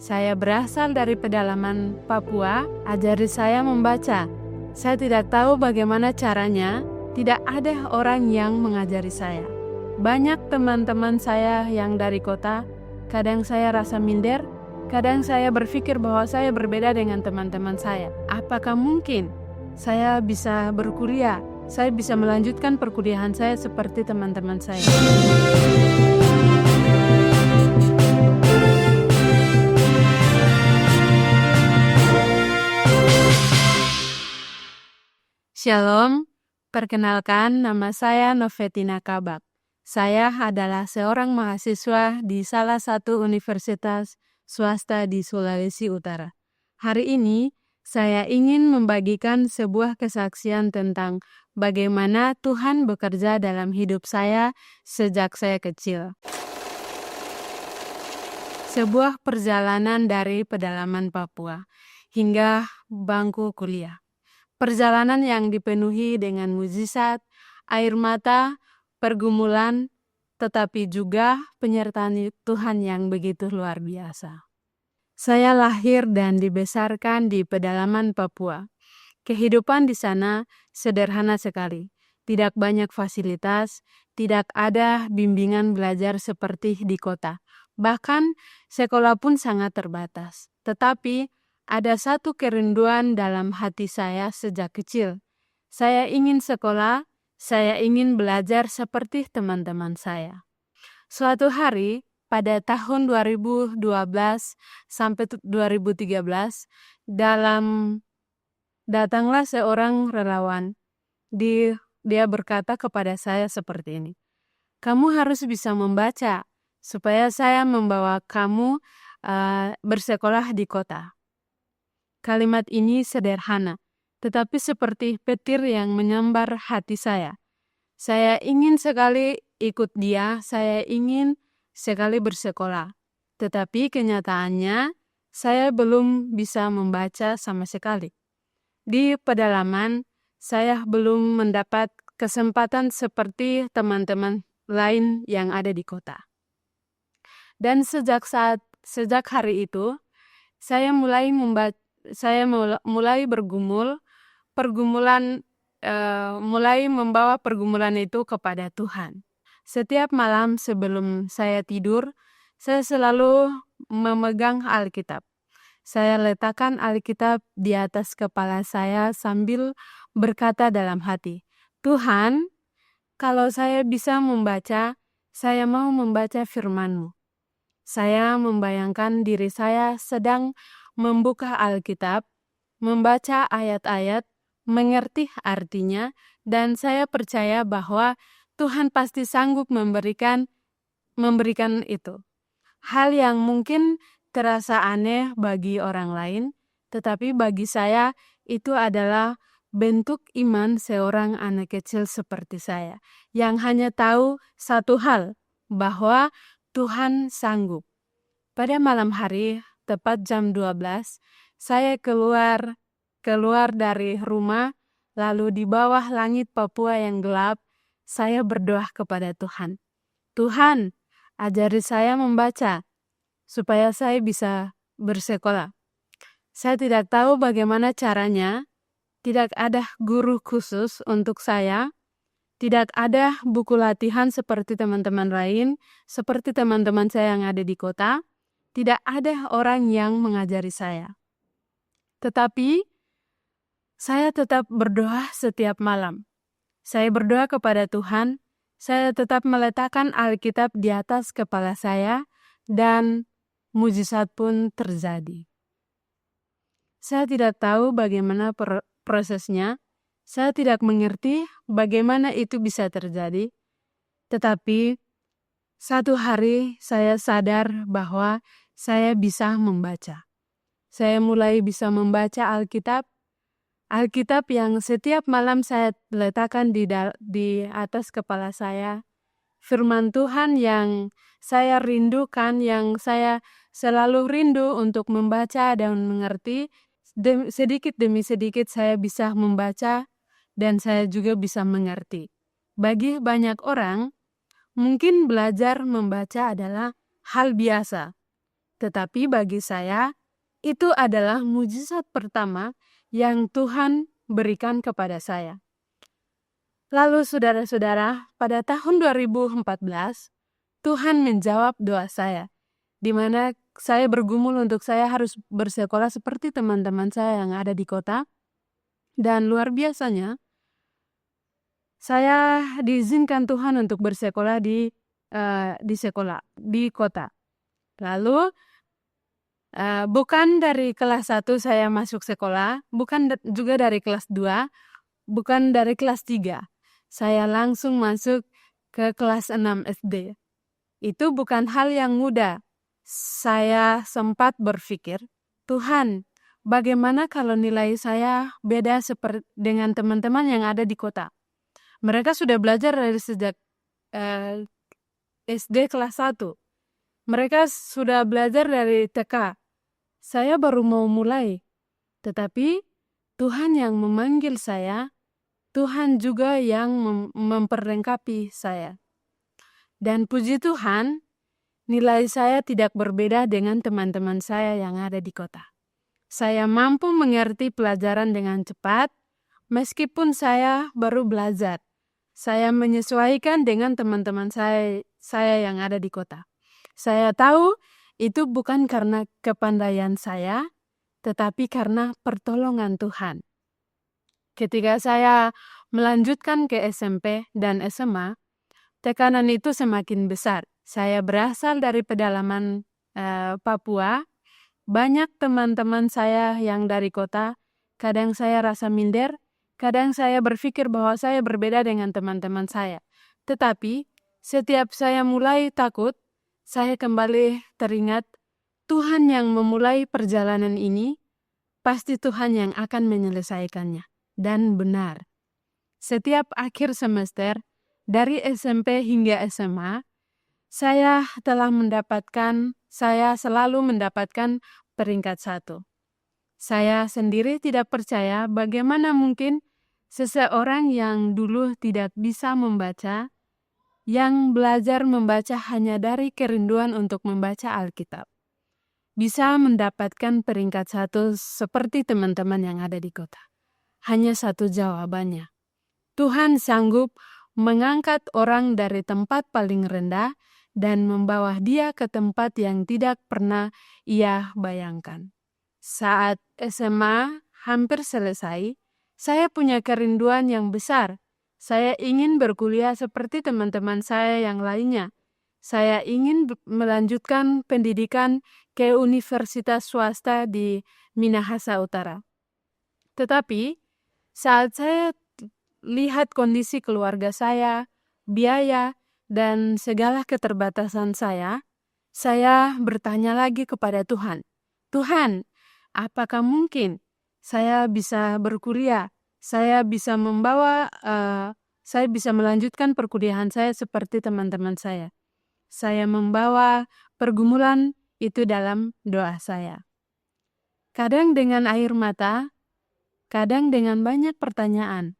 Saya berasal dari pedalaman Papua, ajari saya membaca. Saya tidak tahu bagaimana caranya, tidak ada orang yang mengajari saya. Banyak teman-teman saya yang dari kota, kadang saya rasa minder, kadang saya berpikir bahwa saya berbeda dengan teman-teman saya. Apakah mungkin saya bisa berkuliah? Saya bisa melanjutkan perkuliahan saya seperti teman-teman saya. Shalom, perkenalkan nama saya Novetina Kabak. Saya adalah seorang mahasiswa di salah satu universitas swasta di Sulawesi Utara. Hari ini, saya ingin membagikan sebuah kesaksian tentang bagaimana Tuhan bekerja dalam hidup saya sejak saya kecil. Sebuah perjalanan dari pedalaman Papua hingga bangku kuliah. Perjalanan yang dipenuhi dengan mukjizat, air mata, pergumulan, tetapi juga penyertaan Tuhan yang begitu luar biasa. Saya lahir dan dibesarkan di pedalaman Papua. Kehidupan di sana sederhana sekali. Tidak banyak fasilitas, tidak ada bimbingan belajar seperti di kota. Bahkan sekolah pun sangat terbatas. Tetapi ada satu kerinduan dalam hati saya sejak kecil. Saya ingin sekolah, saya ingin belajar seperti teman-teman saya. Suatu hari, pada tahun 2012 sampai 2013, datanglah seorang relawan. Dia berkata kepada saya seperti ini, "Kamu harus bisa membaca, supaya saya membawa kamu bersekolah di kota." Kalimat ini sederhana, tetapi seperti petir yang menyambar hati saya. Saya ingin sekali ikut dia, saya ingin sekali bersekolah. Tetapi kenyataannya, saya belum bisa membaca sama sekali. Di pedalaman, saya belum mendapat kesempatan seperti teman-teman lain yang ada di kota. Dan sejak hari itu, saya mulai mulai membawa pergumulan itu kepada Tuhan. Setiap malam sebelum saya tidur, saya selalu memegang Alkitab. Saya letakkan Alkitab di atas kepala saya sambil berkata dalam hati, "Tuhan, kalau saya bisa membaca, saya mau membaca firman-Mu." Saya membayangkan diri saya sedang membuka Alkitab, membaca ayat-ayat, mengerti artinya, dan saya percaya bahwa Tuhan pasti sanggup memberikan itu. Hal yang mungkin terasa aneh bagi orang lain, tetapi bagi saya itu adalah bentuk iman seorang anak kecil seperti saya, yang hanya tahu satu hal, bahwa Tuhan sanggup. Pada malam hari, tepat jam 12, saya keluar dari rumah, lalu di bawah langit Papua yang gelap, saya berdoa kepada Tuhan. "Tuhan, ajari saya membaca, supaya saya bisa bersekolah." Saya tidak tahu bagaimana caranya, tidak ada guru khusus untuk saya, tidak ada buku latihan seperti teman-teman lain, seperti teman-teman saya yang ada di kota. Tidak ada orang yang mengajari saya. Tetapi, saya tetap berdoa setiap malam. Saya berdoa kepada Tuhan, saya tetap meletakkan Alkitab di atas kepala saya, dan mukjizat pun terjadi. Saya tidak tahu bagaimana prosesnya, saya tidak mengerti bagaimana itu bisa terjadi, tetapi satu hari saya sadar bahwa saya bisa membaca. Saya mulai bisa membaca Alkitab yang setiap malam saya letakkan di atas kepala saya. Firman Tuhan yang saya rindukan, yang saya selalu rindu untuk membaca dan mengerti. Sedikit demi sedikit saya bisa membaca dan saya juga bisa mengerti. Bagi banyak orang, mungkin belajar membaca adalah hal biasa. Tetapi bagi saya, itu adalah mujizat pertama yang Tuhan berikan kepada saya. Lalu saudara-saudara, pada tahun 2014, Tuhan menjawab doa saya, di mana saya bergumul untuk saya harus bersekolah seperti teman-teman saya yang ada di kota. Dan luar biasanya, saya diizinkan Tuhan untuk bersekolah di kota. Lalu bukan dari kelas 1 saya masuk sekolah, bukan juga dari kelas 2, bukan dari kelas 3. Saya langsung masuk ke kelas 6 SD. Itu bukan hal yang mudah. Saya sempat berpikir, Tuhan, bagaimana kalau nilai saya beda seperti dengan teman-teman yang ada di kota? Mereka sudah belajar dari sejak SD kelas 1. Mereka sudah belajar dari TK. Saya baru mau mulai. Tetapi Tuhan yang memanggil saya, Tuhan juga yang memperlengkapi saya. Dan puji Tuhan, nilai saya tidak berbeda dengan teman-teman saya yang ada di kota. Saya mampu mengerti pelajaran dengan cepat, meskipun saya baru belajar. Saya menyesuaikan dengan teman-teman saya yang ada di kota. Saya tahu itu bukan karena kepandaian saya, tetapi karena pertolongan Tuhan. Ketika saya melanjutkan ke SMP dan SMA, tekanan itu semakin besar. Saya berasal dari pedalaman Papua. Banyak teman-teman saya yang dari kota. Kadang saya rasa minder, kadang saya berpikir bahwa saya berbeda dengan teman-teman saya. Tetapi setiap saya mulai takut, saya kembali teringat Tuhan yang memulai perjalanan ini, pasti Tuhan yang akan menyelesaikannya. Dan benar, setiap akhir semester, dari SMP hingga SMA, saya selalu mendapatkan peringkat 1. Saya sendiri tidak percaya bagaimana mungkin seseorang yang dulu tidak bisa membaca, yang belajar membaca hanya dari kerinduan untuk membaca Alkitab, bisa mendapatkan peringkat 1 seperti teman-teman yang ada di kota. Hanya satu jawabannya. Tuhan sanggup mengangkat orang dari tempat paling rendah dan membawa dia ke tempat yang tidak pernah ia bayangkan. Saat SMA hampir selesai, saya punya kerinduan yang besar. Saya ingin berkuliah seperti teman-teman saya yang lainnya. Saya ingin melanjutkan pendidikan ke universitas swasta di Minahasa Utara. Tetapi saat saya lihat kondisi keluarga saya, biaya, dan segala keterbatasan saya bertanya lagi kepada Tuhan. Tuhan, apakah mungkin saya bisa berkuliah? Saya bisa melanjutkan perkuliahan saya seperti teman-teman saya. Saya membawa pergumulan itu dalam doa saya. Kadang dengan air mata, kadang dengan banyak pertanyaan.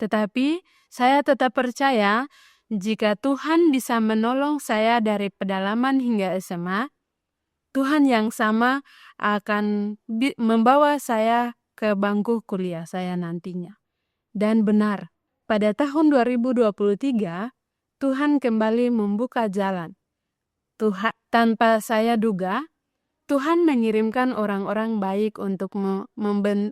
Tetapi saya tetap percaya jika Tuhan bisa menolong saya dari pedalaman hingga SMA, Tuhan yang sama akan membawa saya ke bangku kuliah saya nantinya. Dan benar, pada tahun 2023, Tuhan kembali membuka jalan. Tanpa saya duga, Tuhan mengirimkan orang-orang baik untuk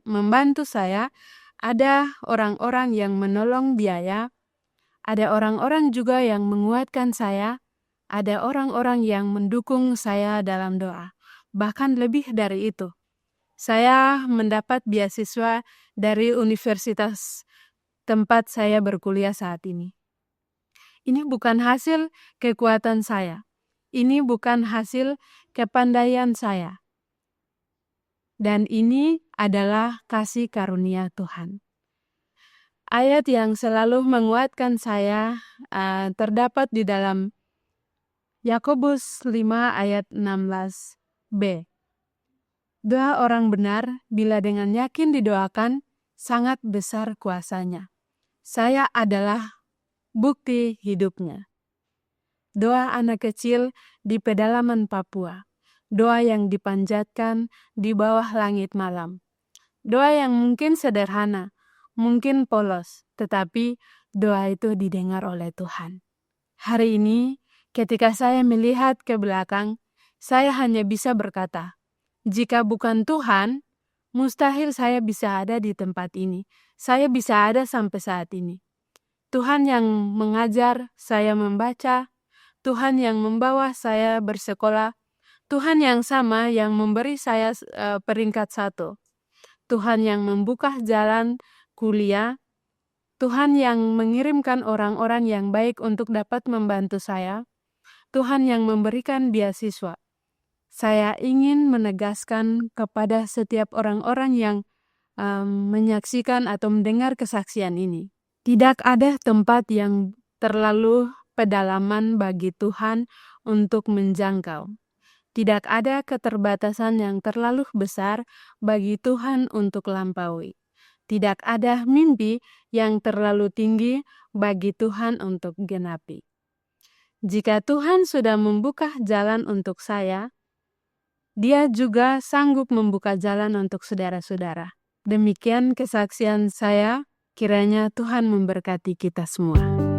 membantu saya. Ada orang-orang yang menolong biaya, ada orang-orang juga yang menguatkan saya, ada orang-orang yang mendukung saya dalam doa. Bahkan lebih dari itu, saya mendapat beasiswa dari universitas tempat saya berkuliah saat ini. Ini bukan hasil kekuatan saya. Ini bukan hasil kepandaian saya. Dan ini adalah kasih karunia Tuhan. Ayat yang selalu menguatkan saya terdapat di dalam Yakobus 5 ayat 16b. Doa orang benar bila dengan yakin didoakan, sangat besar kuasanya. Saya adalah bukti hidupnya. Doa anak kecil di pedalaman Papua. doa yang dipanjatkan di bawah langit malam. Doa yang mungkin sederhana, mungkin polos, tetapi doa itu didengar oleh Tuhan. Hari ini, ketika saya melihat ke belakang, saya hanya bisa berkata, jika bukan Tuhan, mustahil saya bisa ada di tempat ini. Saya bisa ada sampai saat ini. Tuhan yang mengajar saya membaca, Tuhan yang membawa saya bersekolah, Tuhan yang sama yang memberi saya peringkat 1. Tuhan yang membuka jalan kuliah, Tuhan yang mengirimkan orang-orang yang baik untuk dapat membantu saya, Tuhan yang memberikan beasiswa. Saya ingin menegaskan kepada setiap orang-orang yang menyaksikan atau mendengar kesaksian ini. Tidak ada tempat yang terlalu pedalaman bagi Tuhan untuk menjangkau. Tidak ada keterbatasan yang terlalu besar bagi Tuhan untuk lampaui. Tidak ada mimpi yang terlalu tinggi bagi Tuhan untuk genapi. Jika Tuhan sudah membuka jalan untuk saya, Dia juga sanggup membuka jalan untuk saudara-saudara. Demikian kesaksian saya, kiranya Tuhan memberkati kita semua.